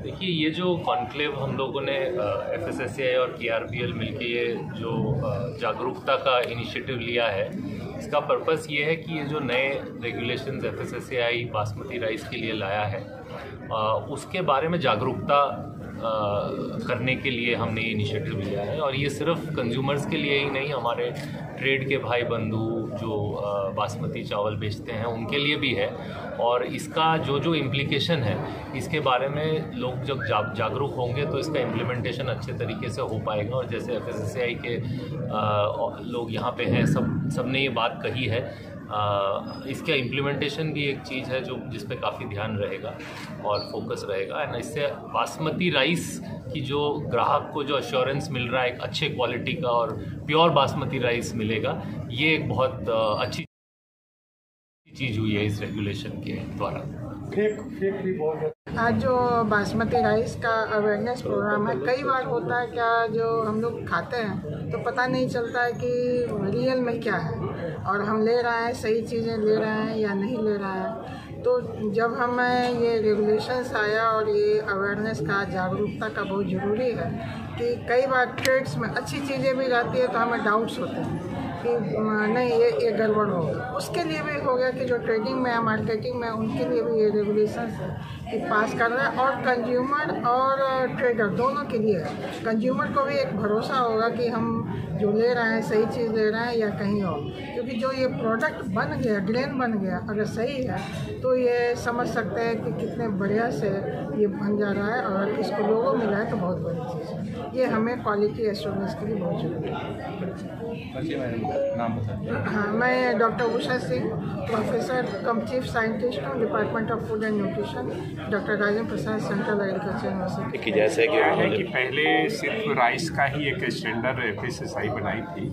देखिए, ये जो कॉन्क्लेव हम लोगों ने एफएसएसएआई और केआरबीएल मिलके ये जो जागरूकता का इनिशिएटिव लिया है, इसका पर्पस ये है कि ये जो नए रेगुलेशंस एफएसएसएआई बासमती राइस के लिए लाया है उसके बारे में जागरूकता करने के लिए हमने ये इनिशिएटिव लिया है। और ये सिर्फ कंज्यूमर्स के लिए ही नहीं, हमारे ट्रेड के भाई बंधु जो बासमती चावल बेचते हैं उनके लिए भी है। और इसका जो जो इम्प्लीकेशन है इसके बारे में लोग जब जागरूक होंगे तो इसका इम्प्लीमेंटेशन अच्छे तरीके से हो पाएगा। और जैसे एफएसएसएआई के लोग यहाँ पे हैं, सबने ये बात कही है, इसका इम्प्लीमेंटेशन भी एक चीज़ है जो जिस पे काफ़ी ध्यान रहेगा और फोकस रहेगा। एंड इससे बासमती राइस की जो ग्राहक को जो अश्योरेंस मिल रहा है एक अच्छे क्वालिटी का और प्योर बासमती राइस मिलेगा, ये एक बहुत अच्छी चीज़ हुई है इस रेगुलेशन के द्वारा। आज जो बासमती राइस का अवेयरनेस प्रोग्राम है, कई बार होता है क्या जो हम लोग खाते हैं तो पता नहीं चलता है कि रियल में क्या है और हम ले रहे हैं सही चीज़ें ले रहे हैं या नहीं ले रहे हैं। तो जब हमें ये रेगुलेशंस आया और ये अवेयरनेस का जागरूकता का बहुत ज़रूरी है कि कई बार ट्रेड्स में अच्छी चीज़ें भी रहती है तो हमें डाउट्स होते हैं कि नहीं ये गड़बड़ होगा। उसके लिए भी हो गया कि जो ट्रेडिंग में है, मार्केटिंग में, उनके लिए भी ये रेगुलेशंस है कि पास कर रहा है। और कंज्यूमर और ट्रेडर दोनों के लिए है। कंज्यूमर को भी एक भरोसा होगा कि हम जो ले रहे हैं सही चीज़ ले रहे हैं या कहीं और, क्योंकि जो ये प्रोडक्ट बन गया, ग्रेन बन गया, अगर सही है तो ये समझ सकते हैं कि कितने बढ़िया से ये बन जा रहा है। और इसको लोगों मिला है तो बहुत बड़ी चीज़ है। ये हमें क्वालिटी एश्योरेंस के लिए बहुत जरूरी है। नाम बताइए। हाँ, मैं डॉक्टर उषा सिंह, प्रोफेसर कम चीफ साइंटिस्ट हूँ, department of food and nutrition, doctor Rajendra Prasad central agriculture university. जैसे कि पहले सिर्फ राइस का ही एक स्टैंडर्ड एफएसएसएआई बनाई थी,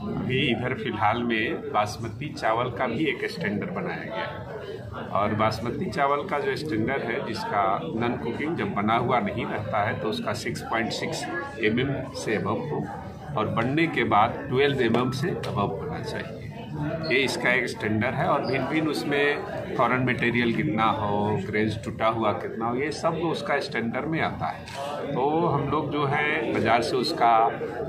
अभी इधर फिलहाल में बासमती चावल का भी एक स्टैंडर्ड बनाया गया है। और बासमती चावल का जो स्टैंडर्ड है, जिसका नॉन कुकिंग जब बना हुआ नहीं रहता है तो उसका 6.6 mm से अबव हो और बनने के बाद 12 mm से अबव होना चाहिए। ये इसका एक स्टैंडर्ड है। और भिन्न भिन्न उसमें फॉरेन मटेरियल कितना हो, ग्रेन्स टूटा हुआ कितना हो, ये सब उसका स्टैंडर्ड में आता है। तो हम लोग जो है बाज़ार से उसका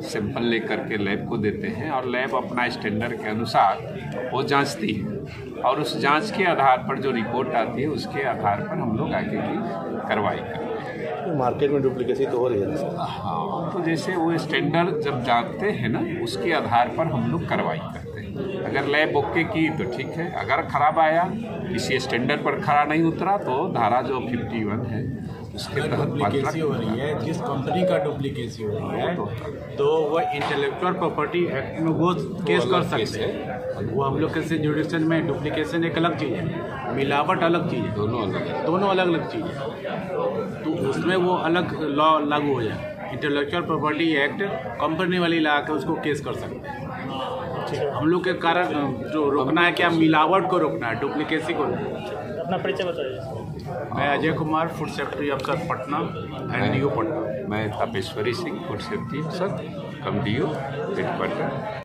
सैंपल लेकर के लैब को देते हैं और लैब अपना स्टैंडर्ड के अनुसार वो जांचती है और उस जांच के आधार पर जो रिपोर्ट आती है उसके आधार पर हम लोग आगे की कार्रवाई करते हैं। तो मार्केट में डुप्लीकेसी तो हो रही है। हाँ, तो जैसे वो स्टैंडर्ड जब जानते हैं ना, उसके आधार पर हम लोग कार्रवाई करते हैं। अगर लैब ओके की तो ठीक है, अगर खराब आया, किसी स्टैंडर्ड पर खरा नहीं उतरा तो धारा जो 51 है उसके तहत डुप्लीकेसी हो रही है, जिस कंपनी का डुप्लीकेसी हो रही है तो वो इंटेलेक्चुअल प्रॉपर्टी एक्ट में वो केस कर सकते हैं। वो हम लोग के जुडिक्शन में डुप्लीकेशन एक अलग चीज़ है, मिलावट अलग चीज़ है, दोनों अलग अलग चीज़ है। तो उसमें वो अलग लॉ लागू हो जाए। इंटेलेक्चुअल प्रॉपर्टी एक्ट कंपनी वाली ला के उसको केस कर सकते हैं। हम लोग के कारण जो रोकना है, क्या मिलावट को रोकना है, डुप्लीकेसी को। अपना परिचय बताइए। मैं अजय कुमार, फूड सेफ्टी अफसर पटना एंड न्यू पटना। मैं तापेश्वरी सिंह, फूड सेफ्टी अफसर कम DO हेडक्वार्टर।